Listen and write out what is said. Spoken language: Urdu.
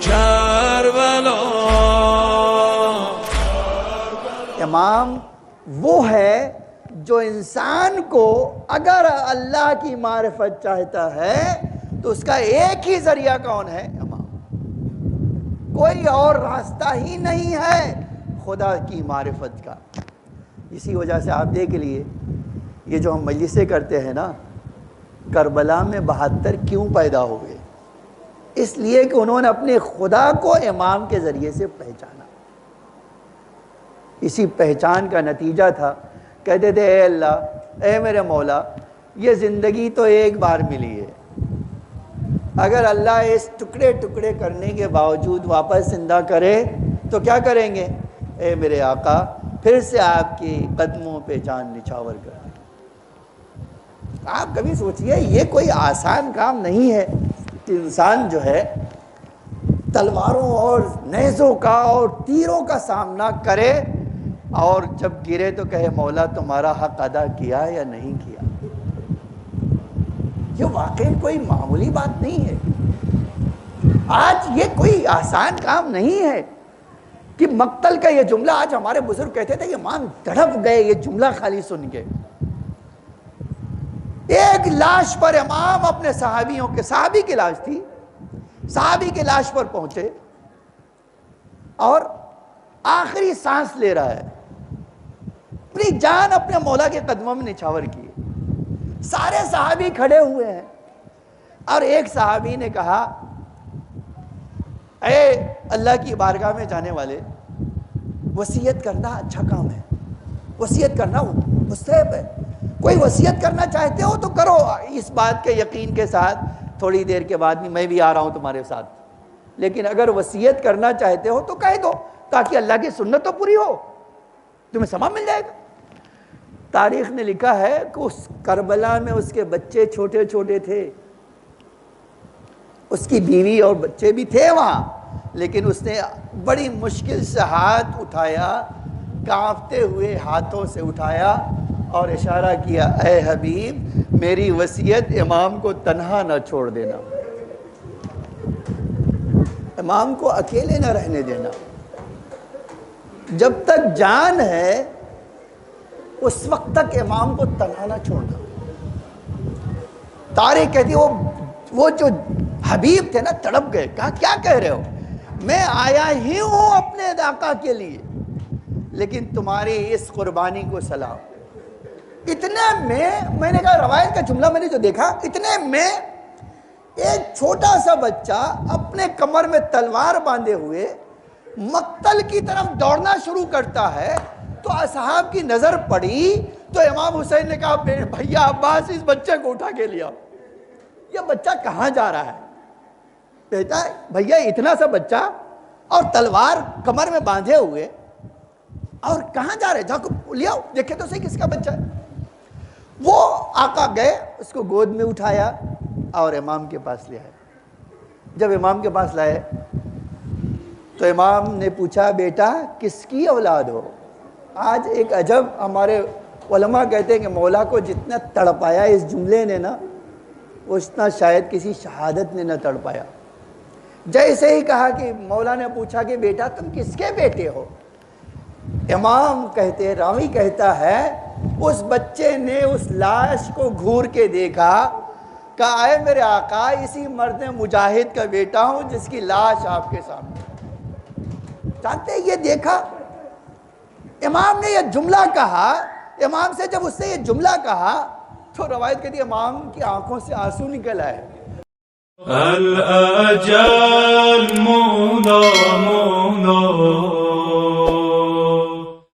کربلا۔ امام وہ ہے جو انسان کو اگر اللہ کی معرفت چاہتا ہے تو اس کا ایک ہی ذریعہ کون ہے؟ امام۔ کوئی اور راستہ ہی نہیں ہے خدا کی معرفت کا۔ اسی وجہ سے آپ دیکھ لیے یہ جو ہم مجلسیں کرتے ہیں نا، کربلا میں 72 کیوں پیدا ہوئے؟ اس لیے کہ انہوں نے اپنے خدا کو امام کے ذریعے سے پہچانا۔ اسی پہچان کا نتیجہ تھا، کہتے تھے اے اللہ، اے میرے مولا، یہ زندگی تو ایک بار ملی ہے، اگر اللہ اس ٹکڑے ٹکڑے کرنے کے باوجود واپس زندہ کرے تو کیا کریں گے؟ اے میرے آقا، پھر سے آپ کی قدموں پہ جان نچھاور کر دیں۔ آپ کبھی سوچئے یہ کوئی آسان کام نہیں ہے کہ انسان جو ہے تلواروں اور نیزوں کا اور تیروں کا سامنا کرے اور جب گرے تو کہے مولا تمہارا حق ادا کیا یا نہیں کیا۔ یہ واقعی کوئی معمولی بات نہیں ہے۔ آج یہ کوئی آسان کام نہیں ہے کہ مقتل کا یہ جملہ، آج ہمارے بزرگ کہتے تھے کہ امام تڑپ گئے یہ جملہ خالی سن کے۔ ایک لاش پر امام اپنے صحابیوں کے، صحابی کی لاش تھی، صحابی کی لاش پر پہنچے اور آخری سانس لے رہا ہے، اپنی جان اپنے مولا کے قدموں میں نچھاور کی۔ سارے صحابی کھڑے ہوئے ہیں اور ایک صحابی نے کہا اے اللہ کی بارگاہ میں جانے والے، وصیت کرنا اچھا کام ہے، وصیت کرنا مستحب ہے، کوئی وصیت کرنا چاہتے ہو تو کرو، اس بات کے یقین کے ساتھ تھوڑی دیر کے بعد میں بھی آ رہا ہوں تمہارے ساتھ، لیکن اگر وصیت کرنا چاہتے ہو تو کہہ دو تاکہ اللہ کی سنت تو پوری ہو، تمہیں ثواب مل جائے گا۔ تاریخ نے لکھا ہے کہ اس کربلا میں اس کے بچے چھوٹے چھوٹے تھے، اس کی بیوی اور بچے بھی تھے وہاں، لیکن اس نے بڑی مشکل سے ہاتھ اٹھایا، کانپتے ہوئے ہاتھوں سے اٹھایا اور اشارہ کیا اے حبیب میری وصیت امام کو تنہا نہ چھوڑ دینا، امام کو اکیلے نہ رہنے دینا، جب تک جان ہے اس وقت تک امام کو تنہا نہ چھوڑنا۔ تاریخ کہتی ہے وہ جو حبیب تھے نا تڑپ گئے، کہا کیا کہہ رہے ہو، میں آیا ہی ہوں اپنے آقا کے لیے، لیکن تمہاری اس قربانی کو سلام۔ اتنے میں نے کہا روایت کا جملہ میں نے جو دیکھا، اتنے میں ایک چھوٹا سا بچہ اپنے کمر میں تلوار باندھے ہوئے مقتل کی طرف دوڑنا شروع کرتا ہے، تو اصحاب کی نظر پڑی تو امام حسین نے کہا بھیا عباس اس بچے کو اٹھا کے لیا، یہ بچہ کہاں جا رہا ہے؟ کہتا ہے بھیا اتنا سا بچہ اور تلوار کمر میں باندھے ہوئے اور کہاں جا رہے، جا کو لیا دیکھے تو صحیح کس کا بچہ ہے۔ وہ آقا گئے، اس کو گود میں اٹھایا اور امام کے پاس لے آئے۔ جب امام کے پاس لائے تو امام نے پوچھا بیٹا کس کی اولاد ہو؟ آج ایک عجب، ہمارے علماء کہتے ہیں کہ مولا کو جتنا تڑپایا اس جملے نے نا، وہ اتنا شاید کسی شہادت نے نہ تڑپایا۔ جیسے ہی کہا کہ مولا نے پوچھا کہ بیٹا تم کس کے بیٹے ہو، امام کہتے، راوی کہتا ہے اس بچے نے اس لاش کو گھور کے دیکھا، کہا اے میرے آقا اسی مرد مجاہد کا بیٹا ہوں جس کی لاش آپ کے سامنے۔ جانتے ہیں یہ دیکھا، امام نے یہ جملہ کہا، امام سے جب اس نے یہ جملہ کہا تو روایت کہتی ہے امام کی آنکھوں سے آنسو نکل آئے۔ الأجل مولا مولا